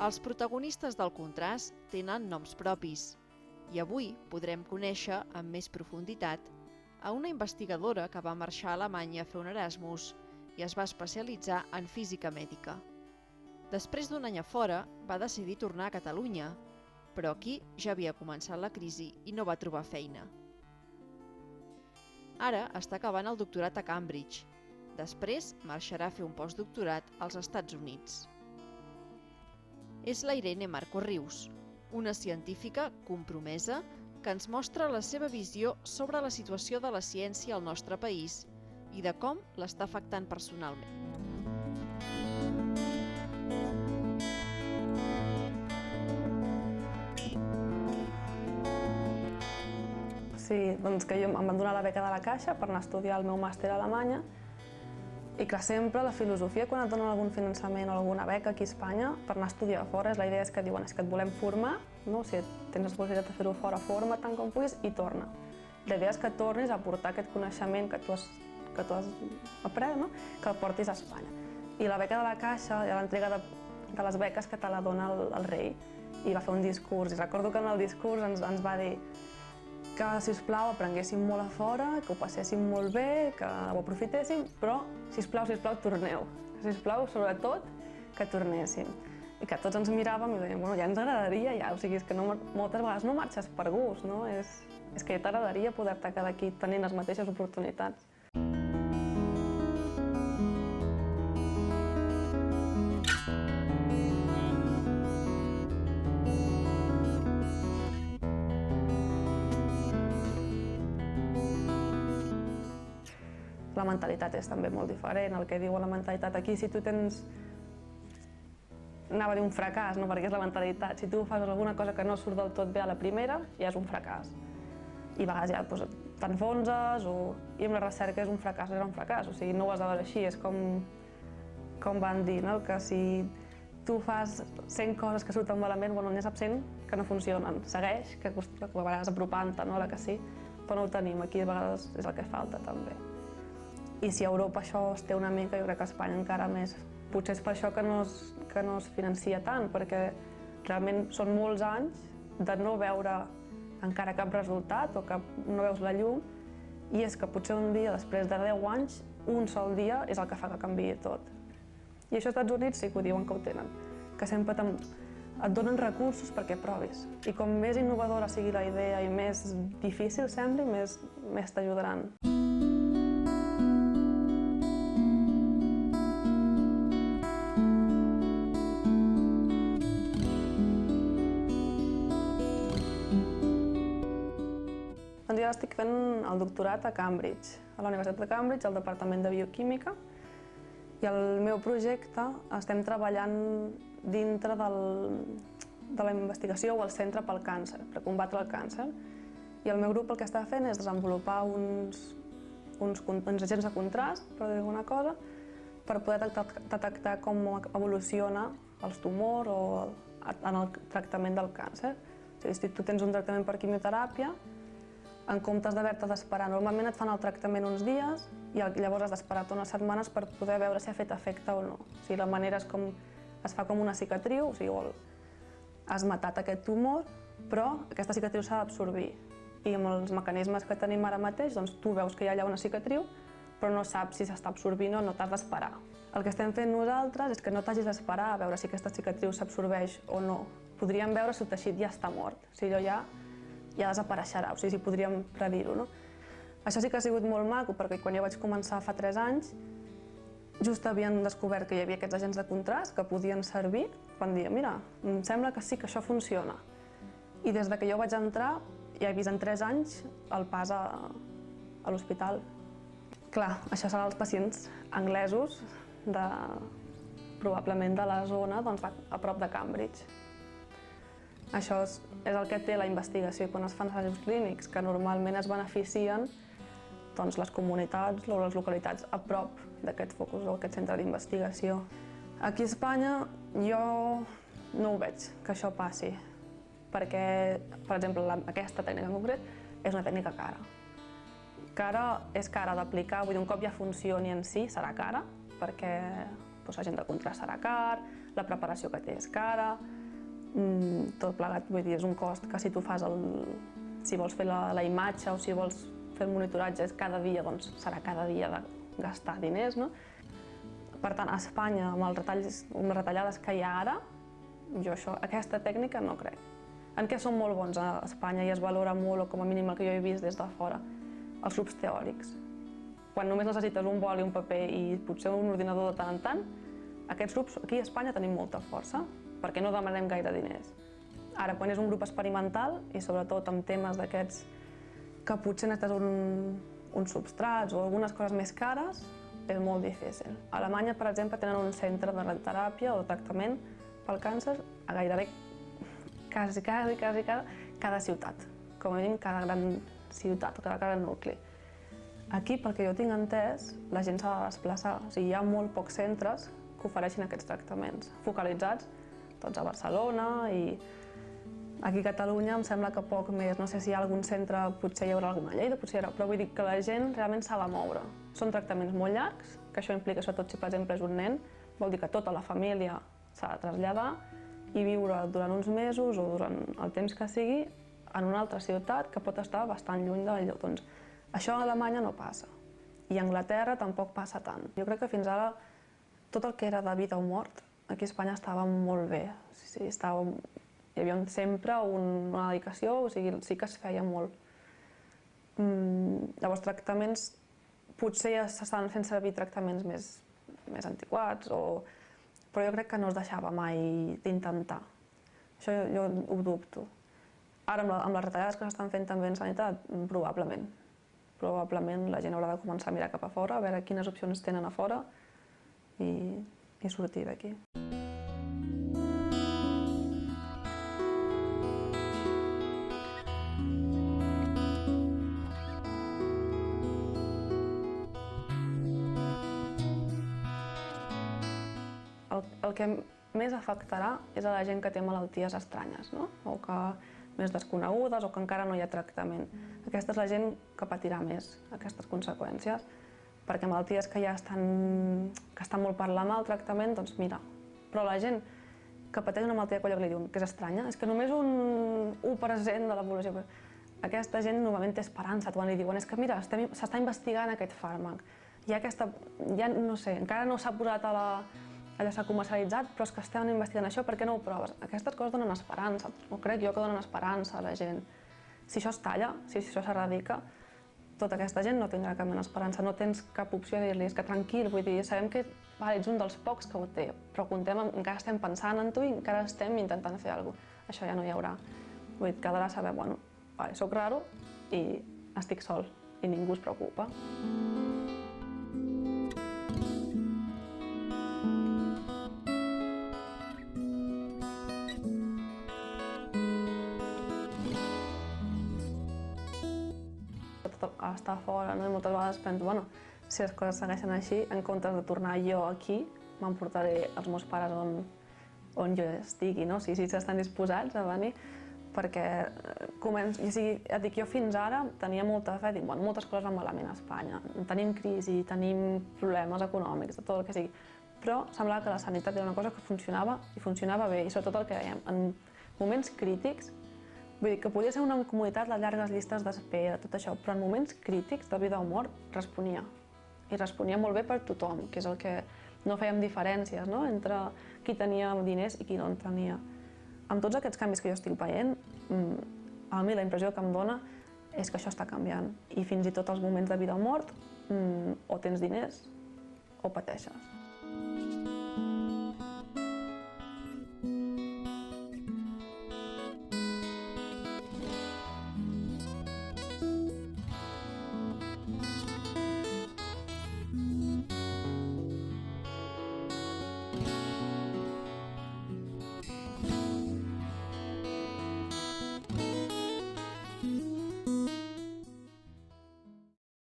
Els protagonistes del contrast tenen noms propis i avui podrem conèixer amb més profunditat a una investigadora que va marxar a Alemanya a fer un Erasmus i es va especialitzar en física mèdica. Després d'un any a fora, va decidir tornar a Catalunya, però aquí ja havia començat la crisi i no va trobar feina. Ara està acabant el doctorat a Cambridge. Després marxarà a fer un postdoctorat als Estats Units. És la Irene Marco Rius, una científica compromesa que ens mostra la seva visió sobre la situació de la ciència al nostre país i de com l'està afectant personalment. Sí, doncs que jo em van donar la beca de la Caixa per anar a estudiar el meu màster a Alemanya. I clar, sempre la filosofia, quan et donen algun finançament o alguna beca aquí a Espanya, per anar a estudiar a fora, la idea és que diuen que et volem formar, no? Si tens la possibilitat de fer-ho fora, forma tant com puguis i torna. La idea és que tornis a portar aquest coneixement que tu has après, no? Que el portis a Espanya. I la beca de la Caixa, l'entrega de les beques que te la dona el rei, i va fer un discurs. I recordo que en el discurs ens va dir que, sisplau, aprenguéssim molt a fora, que ho passéssim molt bé, que ho aprofitéssim, però, sisplau, torneu. Sisplau, sobretot, que tornéssim. I que tots ens miràvem i dèiem, bueno, ja ens agradaria, ja, o sigui, és que moltes vegades no marxes per gust, no? És que ja t'agradaria poder-te quedar aquí tenint les mateixes oportunitats. La mentalitat és també molt diferent, el que diu la mentalitat aquí, si tu tens, anava a dir un fracàs, no? Perquè és la mentalitat, si tu fas alguna cosa que no surt del tot bé a la primera, ja és un fracàs. I a vegades ja t'enfonses, i amb la recerca és un fracàs, o sigui, no ho has de veure així, és com van dir, no? Que si tu fas 100 coses que surten malament, n'hi ha 100 que no funcionen, segueix, que a vegades apropant-te, no? Que sí, però no ho tenim, aquí a vegades és el que falta també. I si a Europa això es té una mica, jo crec que a Espanya encara més. Potser és per això que no es financia tant, perquè realment són molts anys de no veure encara cap resultat o que no veus la llum, i és que potser un dia, després de 10 anys, un sol dia és el que fa que canviï tot. I això als Estats Units sí que ho diuen que ho tenen, que sempre et donen recursos perquè provis. I com més innovadora sigui la idea i més difícil sembli, més t'ajudaran. Doncs jo estic fent el doctorat a Cambridge, a la Universitat de Cambridge, al Departament de Bioquímica, i el meu projecte estem treballant dintre de la investigació o el Centre pel Càncer, per combatre el càncer. I el meu grup el que està fent és desenvolupar uns agents de contrast, per dir alguna cosa, per poder detectar com evoluciona els tumors o en el tractament del càncer. O sigui, si tu tens un tractament per quimioteràpia, en comptes d'haver-te d'esperar, normalment et fan el tractament uns dies i llavors has d'esperar unes setmanes per poder veure si ha fet efecte o no. O sigui, la manera és com es fa com una cicatriu, o sigui, has matat aquest tumor, però aquesta cicatriu s'ha d'absorbir. I amb els mecanismes que tenim ara mateix, doncs tu veus que hi ha allà una cicatriu, però no saps si s'està absorbint o no, t'has d'esperar. El que estem fent nosaltres és que no t'hagis d'esperar a veure si aquesta cicatriu s'absorbeix o no. Podríem veure si el teixit ja està mort, si allò ja desapareixerà, o sigui, si podríem predir-ho, no? Això sí que ha sigut molt maco, perquè quan jo vaig començar fa 3 anys, just havien descobert que hi havia aquests agents de contrast que podien servir, van dir, mira, em sembla que sí que això funciona. I des que jo vaig entrar, ja he vist en 3 anys el pas a l'hospital. Clar, això seran els pacients anglesos, probablement de la zona a prop de Cambridge. Això és el que té la investigació quan es fan assajos clínics, que normalment es beneficien les comunitats o les localitats a prop d'aquest focus o aquest centre d'investigació. Aquí a Espanya jo no ho veig, que això passi, perquè, per exemple, aquesta tècnica en concret és una tècnica cara. Cara és cara d'aplicar, vull dir, un cop ja funcioni en si serà cara, perquè doncs l'agent de contrast serà car, la preparació que té és cara, tot plegat, vull dir, és un cost que si tu fas si vols fer la imatge o si vols fer el monitoratge cada dia, doncs serà cada dia de gastar diners, no? Per tant, a Espanya, amb les retallades que hi ha ara, jo aquesta tècnica no crec. En què són molt bons a Espanya i es valora molt, o com a mínim el que jo he vist des de fora? Els grups teòrics. Quan només necessites un boli, un paper i potser un ordinador de tant en tant, aquests grups aquí a Espanya tenim molta força, perquè no demanem gaire diners. Ara, quan és un grup experimental, i sobretot amb temes d'aquests que potser necessites uns substrats o algunes coses més cares, és molt difícil. A Alemanya, per exemple, tenen un centre de radioteràpia o de tractament pel càncer a gairebé quasi cada ciutat, com a mínim cada gran ciutat, cada gran nucli. Aquí, pel que jo tinc entès, la gent s'ha de desplaçar. O sigui, hi ha molt pocs centres que ofereixin aquests tractaments, focalitzats tots a Barcelona i aquí a Catalunya em sembla que poc més. No sé si hi ha algun centre, potser hi haurà alguna Lleida, potser hi haurà, però vull dir que la gent realment s'ha de moure. Són tractaments molt llargs, que això implica, sobretot si per exemple és un nen, vol dir que tota la família s'ha de traslladar i viure durant uns mesos o durant el temps que sigui en una altra ciutat que pot estar bastant lluny del lloc. Doncs això a Alemanya no passa. I a Anglaterra tampoc passa tant. Jo crec que fins ara tot el que era de vida o mort aquí a Espanya estava molt bé. Hi havia sempre una dedicació, o sigui, sí que es feia molt. Llavors, tractaments, potser ja s'estan fent servir tractaments més antiquats, però jo crec que no es deixava mai d'intentar. Això jo ho dubto. Ara, amb les retallades que s'estan fent també en sanitat, probablement. Probablement la gent haurà de començar a mirar cap a fora, a veure quines opcions tenen a fora i sortir d'aquí. El que més afectarà és a la gent que té malalties estranyes, no? O que més desconegudes o que encara no hi ha tractament. Aquesta és la gent que patirà més aquestes conseqüències, perquè malalties que ja estan molt per la mà al tractament, doncs mira. Però la gent que pateix una malaltia que li diuen que és estranya, és que només un 1% de la població. Aquesta gent normalment té esperança quan li diuen és que mira, s'està investigant aquest fàrmac. No sé, encara no s'ha posat allà s'ha comercialitzat, però és que estem investigant això, per què no ho proves? Aquestes coses donen esperança, o crec jo que donen esperança a la gent. Si això es talla, si això s'erradica, tota aquesta gent no tindrà cap mena d'esperança, no tens cap opció de dir-li que tranquil, vull dir, sabem que ets un dels pocs que ho té, però encara estem pensant en tu i encara estem intentant fer alguna cosa. Això ja no hi haurà. Vull dir, quedarà saber, bueno, soc raro i estic sol i ningú es preocupa. A estar fora, no? I moltes vegades penso, bueno, si les coses segueixen així, en comptes de tornar jo aquí, m'emportaré els meus pares on jo estigui, no? Si estan disposats a venir, perquè et dic, jo fins ara tenia molta fe, dic, bueno, moltes coses van malament a Espanya, tenim crisi, tenim problemes econòmics, de tot el que sigui, però semblava que la sanitat era una cosa que funcionava i funcionava bé, i sobretot el que dèiem, en moments crítics. Vull dir que podia ser una comunitat de llargues llistes d'espera, tot això, però en moments crítics de vida o mort responia. I responia molt bé per tothom, que és el que no fèiem diferències, no?, entre qui tenia diners i qui no en tenia. Amb tots aquests canvis que jo estic veient, a mi la impressió que em dona és que això està canviant. I fins i tot els moments de vida o mort, o tens diners o pateixes.